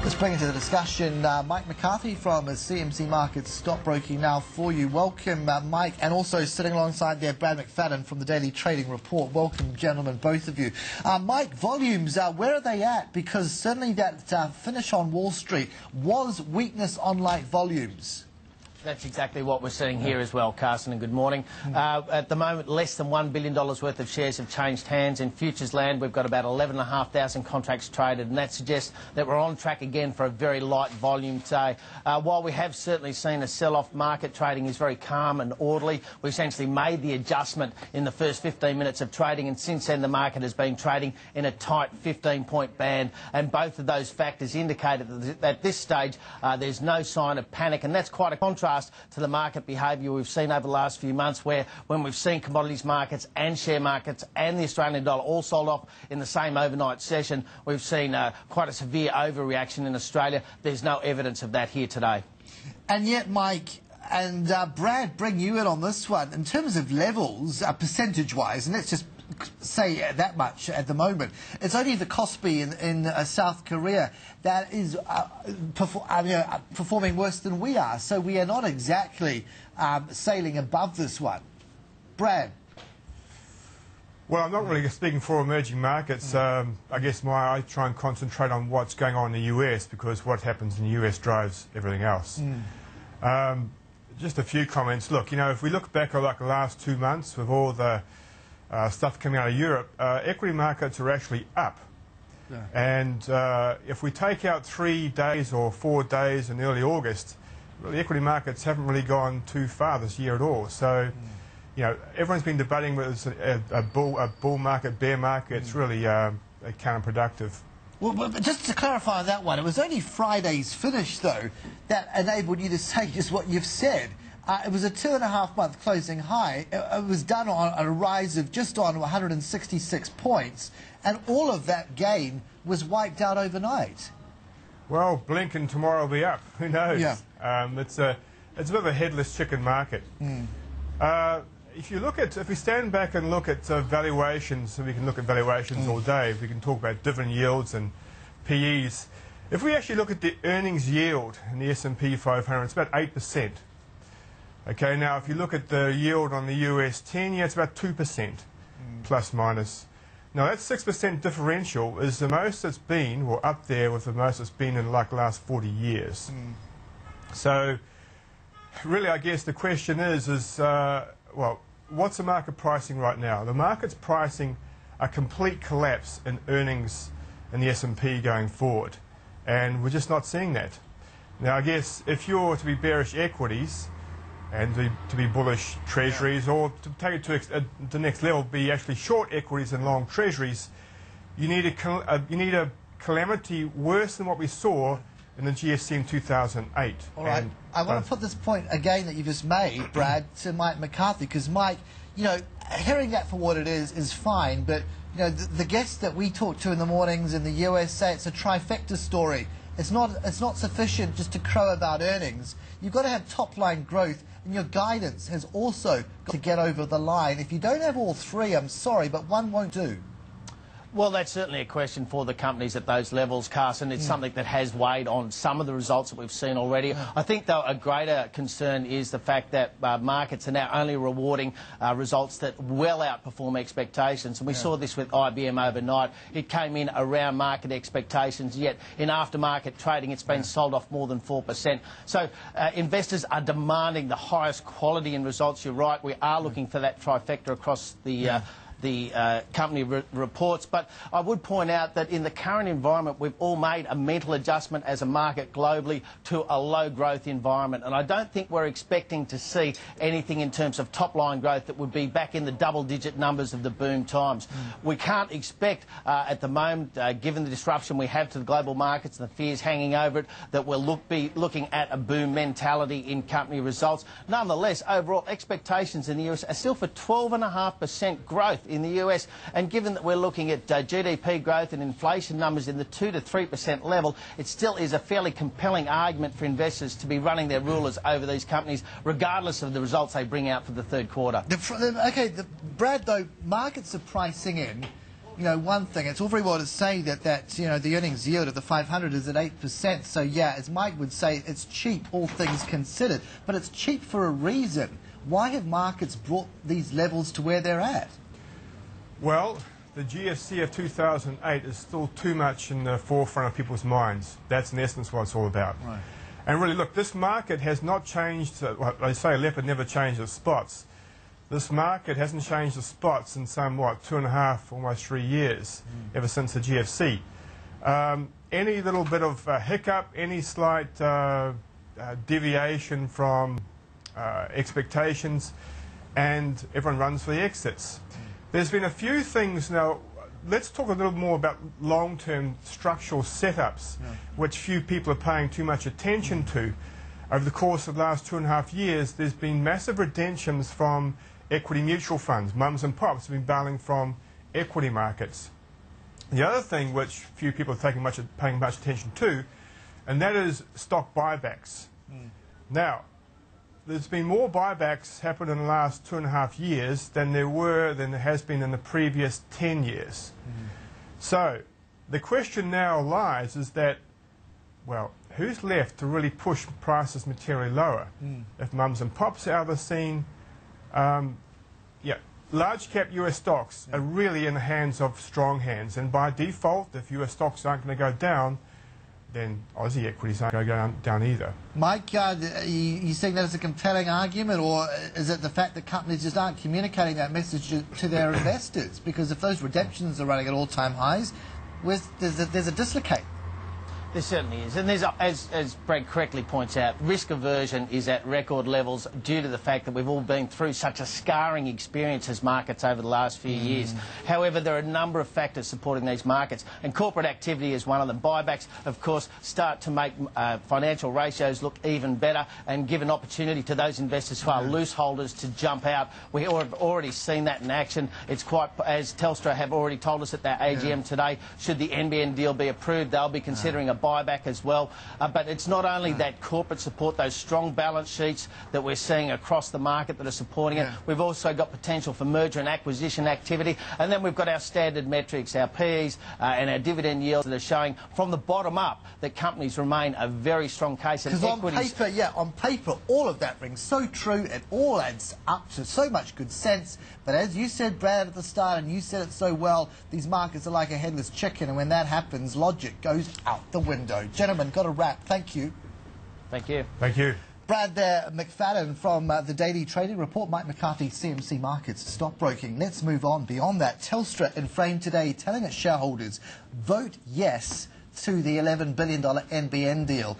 Let's bring into the discussion Mike McCarthy from CMC Markets Stockbroking now for you. Welcome, Mike, and also sitting alongside there, Brad McFadden from the Daily Trading Report. Welcome, gentlemen, both of you. Mike, volumes, where are they at? Because certainly that finish on Wall Street was weakness on light volumes. That's exactly what we're seeing here as well, Carson, and good morning. At the moment, less than $1 billion worth of shares have changed hands. In futures land, we've got about 11,500 contracts traded, and that suggests that we're on track again for a very light volume today. While we have certainly seen a sell-off, market trading is very calm and orderly. We essentially made the adjustment in the first 15 minutes of trading, and since then the market has been trading in a tight 15-point band, and both of those factors indicated that at this stage there's no sign of panic, and that's quite a contrast to the market behaviour we've seen over the last few months, where when we've seen commodities markets and share markets and the Australian dollar all sold off in the same overnight session, we've seen quite a severe overreaction in Australia. There's no evidence of that here today. And yet, Mike and Brad, bring you in on this one. In terms of levels, percentage-wise, and let's just say that much at the moment, it's only the Kospi in South Korea that is performing worse than we are. So we are not exactly sailing above this one. Brad? Well, I'm not really speaking for emerging markets. I guess I try and concentrate on what's going on in the US, because what happens in the US drives everything else. Just a few comments. Look, you know, if we look back at like the last 2 months with all the stuff coming out of Europe, equity markets are actually up. Yeah. And if we take out 3 days or 4 days in early August, really equity markets haven't really gone too far this year at all. So, you know, everyone's been debating whether it's a bull market, bear market. It's really counterproductive. Well, just to clarify on that one, it was only Friday's finish, though, that enabled you to say just what you've said. It was a 2.5-month closing high. It was done on a rise of just on 166 points, and all of that gain was wiped out overnight. Well, blink and tomorrow will be up. Who knows? Yeah. It's a bit of a headless chicken market. If we stand back and look at valuations, and we can look at valuations all day, we can talk about dividend yields and PEs. If we actually look at the earnings yield in the S&P 500, it's about 8%. Okay, now if you look at the yield on the US 10-year, it's about 2%, plus minus. Now that 6% differential is the most it's been, or up there with the most it's been in like the last 40 years. So really I guess the question is well, what's the market pricing right now? The market's pricing a complete collapse in earnings in the S&P going forward, and we're just not seeing that. Now I guess if you're to be bearish equities and to be bullish treasuries, or to take it to the next level, be actually short equities and long treasuries, you need a calamity worse than what we saw in the GFC in 2008. All right. I want to put this point again that you just made, Brad, to Mike McCarthy, because Mike, you know, hearing that for what it is fine, but you know, the guests that we talk to in the mornings in the US say it's a trifecta story. It's not sufficient just to crow about earnings. You've got to have top-line growth, and your guidance has also got to get over the line. If you don't have all three, I'm sorry, but one won't do. Well, that's certainly a question for the companies at those levels, Carson. It's something that has weighed on some of the results that we've seen already. I think, though, a greater concern is the fact that markets are now only rewarding results that well outperform expectations. And we saw this with IBM overnight. It came in around market expectations, yet in aftermarket trading it's been sold off more than 4%. So investors are demanding the highest quality in results. You're right, we are looking for that trifecta across the company reports, but I would point out that in the current environment we've all made a mental adjustment as a market globally to a low growth environment, and I don't think we're expecting to see anything in terms of top line growth that would be back in the double-digit numbers of the boom times. We can't expect at the moment, given the disruption we have to the global markets and the fears hanging over it, that we'll be looking at a boom mentality in company results. Nonetheless, overall expectations in the US are still for 12.5% growth in the US, and given that we're looking at GDP growth and inflation numbers in the 2 to 3% level, it still is a fairly compelling argument for investors to be running their rulers over these companies, regardless of the results they bring out for the third quarter. Brad, though, markets are pricing in you know, one thing, it's all very well to say that you know, the earnings yield of the 500 is at 8%. So yeah, as Mike would say, it's cheap, all things considered. But it's cheap for a reason. Why have markets brought these levels to where they're at? Well, the GFC of 2008 is still too much in the forefront of people's minds. That's in essence what it's all about. Right. And really, look, this market has not changed. Well, they say leopard never changes spots. This market hasn't changed the spots in some, 2.5, almost 3 years, ever since the GFC. Any little bit of hiccup, any slight deviation from expectations, and everyone runs for the exits. There's been a few things now. Let's talk a little more about long-term structural setups, which few people are paying too much attention to. Over the course of the last 2.5 years, there's been massive redemptions from equity mutual funds. Mums and pops have been bailing from equity markets. The other thing which few people are paying much attention to, and that is stock buybacks. Now, there's been more buybacks happen in the last 2.5 years than there has been in the previous 10 years. So the question now lies is that, well, who's left to really push prices materially lower? If mums and pops are out of the scene, large cap US stocks are really in the hands of strong hands, and by default, if US stocks aren't going to go down, then Aussie equities aren't going to go down either. Mike, you saying that as a compelling argument, or is it the fact that companies just aren't communicating that message to their investors? Because if those redemptions are running at all-time highs, there's a dislocate. There certainly is. And there's, as Brad correctly points out, risk aversion is at record levels due to the fact that we've all been through such a scarring experience as markets over the last few years. However, there are a number of factors supporting these markets, and corporate activity is one of them. Buybacks, of course, start to make financial ratios look even better and give an opportunity to those investors who are loose holders to jump out. We have already seen that in action. It's quite, as Telstra have already told us at their AGM today, should the NBN deal be approved, they'll be considering a buyback as well. But it's not only that corporate support, those strong balance sheets that we're seeing across the market that are supporting it. We've also got potential for merger and acquisition activity, and then we've got our standard metrics, our PEs and our dividend yields that are showing from the bottom up that companies remain a very strong case. Because on paper, all of that rings so true. It all adds up to so much good sense. But as you said, Brad, at the start, and you said it so well, these markets are like a headless chicken, and when that happens, logic goes out the window. Gentlemen, got a wrap. Thank you. Thank you. Thank you. Brad there, McFadden from the Daily Trading Report, Mike McCarthy, CMC Markets, Stockbroking. Let's move on beyond that. Telstra in frame today telling its shareholders, vote yes to the $11 billion NBN deal.